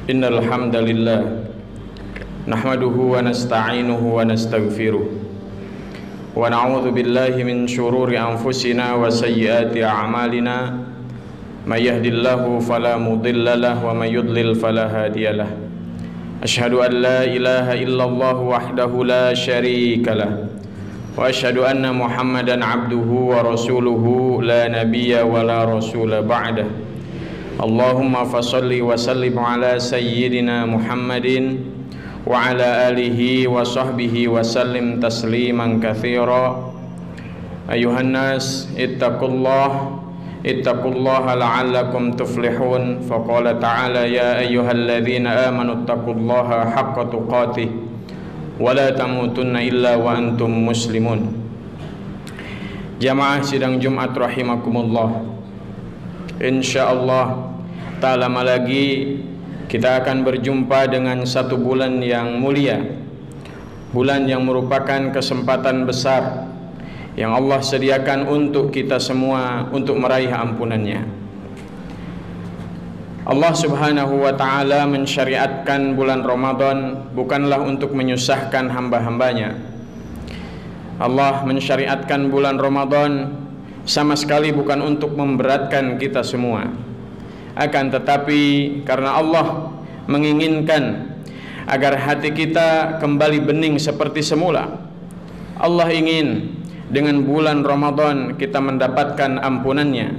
Innal hamdalillah nahmaduhu wa nasta'inuhu wa nastaghfiruh wa na'udzu billahi min shururi anfusina wa sayyiati a'malina may yahdihillahu fala mudilla lahu wa may yudlil fala hadiyalah. Asyhadu an la ilaha illallah wahdahu la syarika lah wa asyhadu anna Muhammadan abduhu wa rasuluhu la nabiyya wa la rasula ba'dah. Allahumma fasalli wa sallim ala sayyidina Muhammadin wa ala alihi wa sahbihi wa sallim tasliman katsira. Ayuhan nas ittaqullaha la'allakum tuflihun. Faqala ta'ala ya ayyuhalladzina amanu ittaqullaha haqqa tuqatih wa la tamutunna illa wa antum muslimun. Jamaah sidang Jumat rahimakumullah. InsyaAllah tak lama lagi kita akan berjumpa dengan satu bulan yang mulia, bulan yang merupakan kesempatan besar yang Allah sediakan untuk kita semua untuk meraih ampunannya. Allah subhanahu wa ta'ala mensyariatkan bulan Ramadan bukanlah untuk menyusahkan hamba-hambanya. Allah mensyariatkan bulan Ramadan sama sekali bukan untuk memberatkan kita semua. Akan tetapi karena Allah menginginkan agar hati kita kembali bening seperti semula, Allah ingin dengan bulan Ramadan kita mendapatkan ampunannya.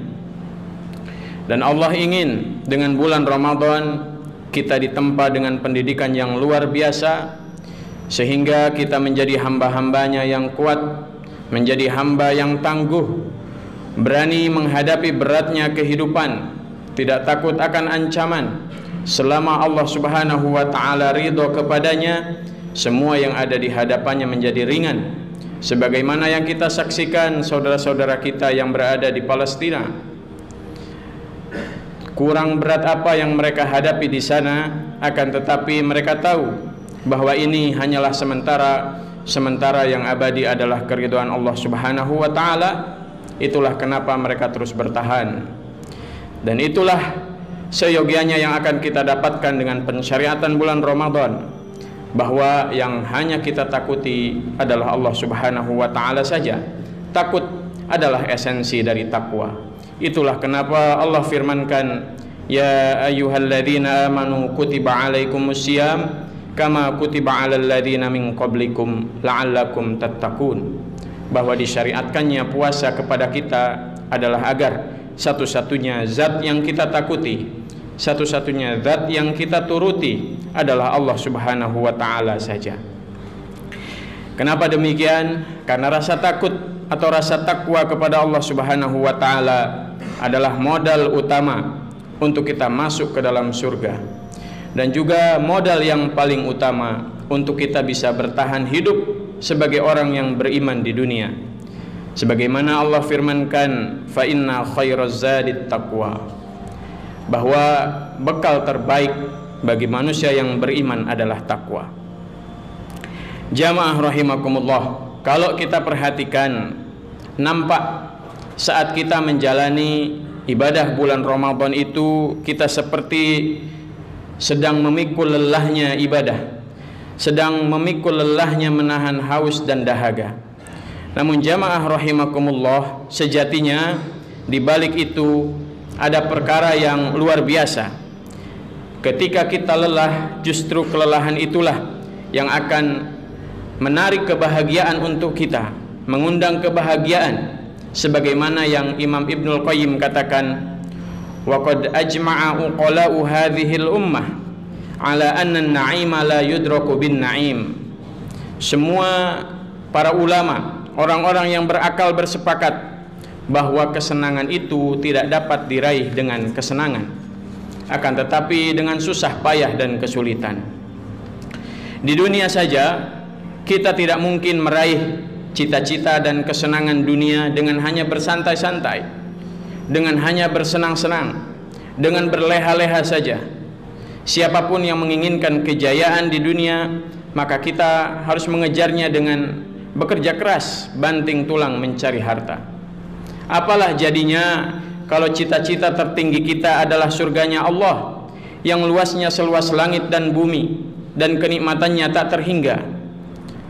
Dan Allah ingin dengan bulan Ramadan kita ditempa dengan pendidikan yang luar biasa, sehingga kita menjadi hamba-hambanya yang kuat, menjadi hamba yang tangguh, berani menghadapi beratnya kehidupan, tidak takut akan ancaman. Selama Allah subhanahu wa ta'ala ridho kepadanya, semua yang ada di hadapannya menjadi ringan. Sebagaimana yang kita saksikan saudara-saudara kita yang berada di Palestina, kurang berat apa yang mereka hadapi di sana, akan tetapi mereka tahu bahwa ini hanyalah sementara yang abadi adalah keridhaan Allah subhanahu wa ta'ala. Itulah kenapa mereka terus bertahan. Dan itulah seyogianya yang akan kita dapatkan dengan pensyariatan bulan Ramadan, bahwa yang hanya kita takuti adalah Allah subhanahu wa ta'ala saja. Takut adalah esensi dari takwa. Itulah kenapa Allah firmankan, ya ayyuhalladzina amanu kutiba alaikumusiyam kama kutiba alal ladzina min qablikum la'allakum tattaqun. Bahwa disyariatkannya puasa kepada kita adalah agar satu-satunya zat yang kita takuti, satu-satunya zat yang kita turuti adalah Allah subhanahu wa ta'ala saja. Kenapa demikian? Karena rasa takut atau rasa takwa kepada Allah subhanahu wa ta'ala adalah modal utama untuk kita masuk ke dalam surga, dan juga modal yang paling utama untuk kita bisa bertahan hidup sebagai orang yang beriman di dunia. Sebagaimana Allah firmankan, fa inna khairaz zadit taqwa, bahwa bekal terbaik bagi manusia yang beriman adalah takwa. Jamaah rahimakumullah, kalau kita perhatikan, nampak saat kita menjalani ibadah bulan Ramadan itu kita seperti sedang memikul lelahnya ibadah, sedang memikul lelahnya menahan haus dan dahaga. Namun jamaah rahimakumullah, sejatinya di balik itu ada perkara yang luar biasa. Ketika kita lelah, justru kelelahan itulah yang akan menarik kebahagiaan untuk kita, mengundang kebahagiaan. Sebagaimana yang Imam Ibnul Qayyim katakan, wa qad ajma'a uqala'u hadhil ummah ala anna an-na'ima la yudraku bin na'im. Semua para ulama, orang-orang yang berakal bersepakat bahwa kesenangan itu tidak dapat diraih dengan kesenangan, akan tetapi dengan susah payah dan kesulitan. Di dunia saja kita tidak mungkin meraih cita-cita dan kesenangan dunia dengan hanya bersantai-santai, dengan hanya bersenang-senang, dengan berleha-leha saja. Siapapun yang menginginkan kejayaan di dunia, maka kita harus mengejarnya dengan bekerja keras, banting tulang mencari harta. Apalah jadinya kalau cita-cita tertinggi kita adalah surganya Allah yang luasnya seluas langit dan bumi dan kenikmatannya tak terhingga,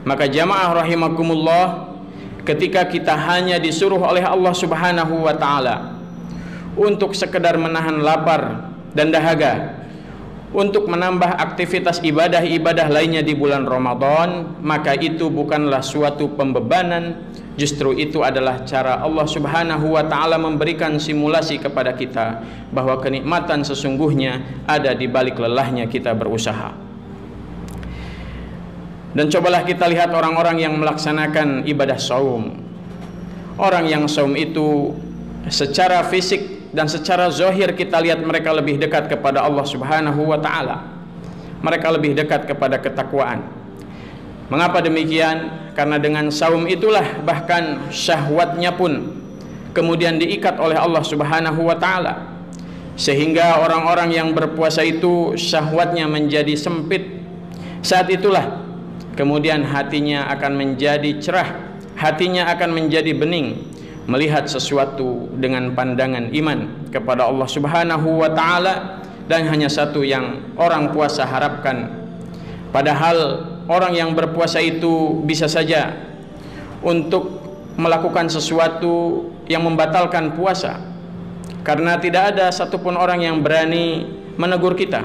maka jamaah rahimakumullah, ketika kita hanya disuruh oleh Allah Subhanahu wa taala untuk sekedar menahan lapar dan dahaga, untuk menambah aktivitas ibadah-ibadah lainnya di bulan Ramadan, maka itu bukanlah suatu pembebanan. Justru itu adalah cara Allah Subhanahu wa taala memberikan simulasi kepada kita bahwa kenikmatan sesungguhnya ada di balik lelahnya kita berusaha. Dan cobalah kita lihat orang-orang yang melaksanakan ibadah saum. Orang yang saum itu secara fisik dan secara zahir kita lihat mereka lebih dekat kepada Allah Subhanahu wa taala. Mereka lebih dekat kepada ketakwaan. Mengapa demikian? Karena dengan saum itulah bahkan syahwatnya pun kemudian diikat oleh Allah Subhanahu wa taala, sehingga orang-orang yang berpuasa itu syahwatnya menjadi sempit. Saat itulah kemudian hatinya akan menjadi cerah, hatinya akan menjadi bening, melihat sesuatu dengan pandangan iman kepada Allah Subhanahu wa taala. Dan hanya satu yang orang puasa harapkan, padahal orang yang berpuasa itu bisa saja untuk melakukan sesuatu yang membatalkan puasa, karena tidak ada satupun orang yang berani menegur kita.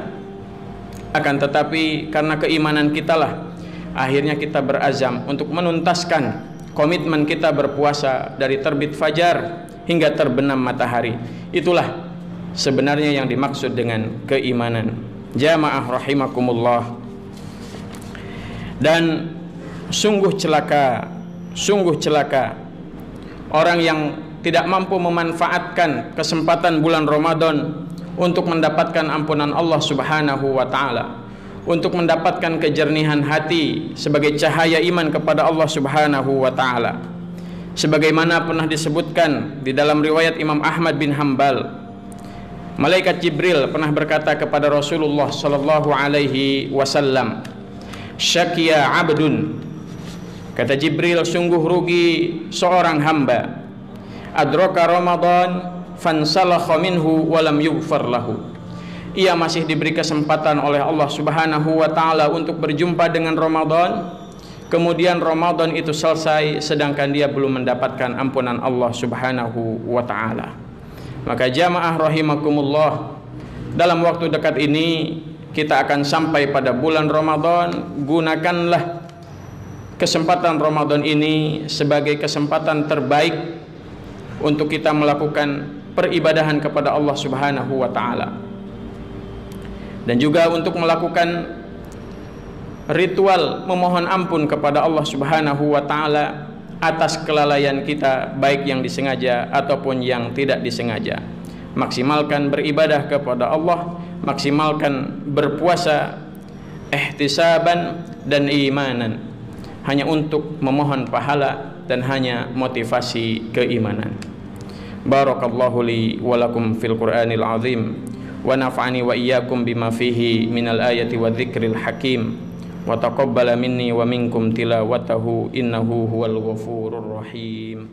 Akan tetapi karena keimanan kita lah akhirnya kita berazam untuk menuntaskan komitmen kita berpuasa dari terbit fajar hingga terbenam matahari. Itulah sebenarnya yang dimaksud dengan keimanan. Jamaah rahimakumullah. Dan sungguh celaka orang yang tidak mampu memanfaatkan kesempatan bulan Ramadan untuk mendapatkan ampunan Allah Subhanahu wa taala, untuk mendapatkan kejernihan hati sebagai cahaya iman kepada Allah Subhanahu wa taala. Sebagaimana pernah disebutkan di dalam riwayat Imam Ahmad bin Hanbal, malaikat Jibril pernah berkata kepada Rasulullah sallallahu alaihi wasallam, "Syakiya 'abdun." Kata Jibril, sungguh rugi seorang hamba, adraka Ramadan fansalakha minhu wa lam yughfar lahu. Ia masih diberi kesempatan oleh Allah Subhanahu wa taala untuk berjumpa dengan Ramadan, kemudian Ramadan itu selesai sedangkan dia belum mendapatkan ampunan Allah Subhanahu wa taala. Maka jamaah rahimakumullah, dalam waktu dekat ini kita akan sampai pada bulan Ramadan. Gunakanlah kesempatan Ramadan ini sebagai kesempatan terbaik untuk kita melakukan peribadahan kepada Allah Subhanahu wa taala, dan juga untuk melakukan ritual memohon ampun kepada Allah Subhanahu wa taala atas kelalaian kita, baik yang disengaja ataupun yang tidak disengaja. Maksimalkan beribadah kepada Allah, maksimalkan berpuasa ihtisaban dan imanan, hanya untuk memohon pahala dan hanya motivasi keimanan. Barakallahu li wa lakum fil Qur'anil azim, wa nafa'ani wa iyyakum bima fihi minal ayati wa dzikril hakim, wa taqabbala minni wa minkum tilawatahu innahu huwal ghafurur rahim.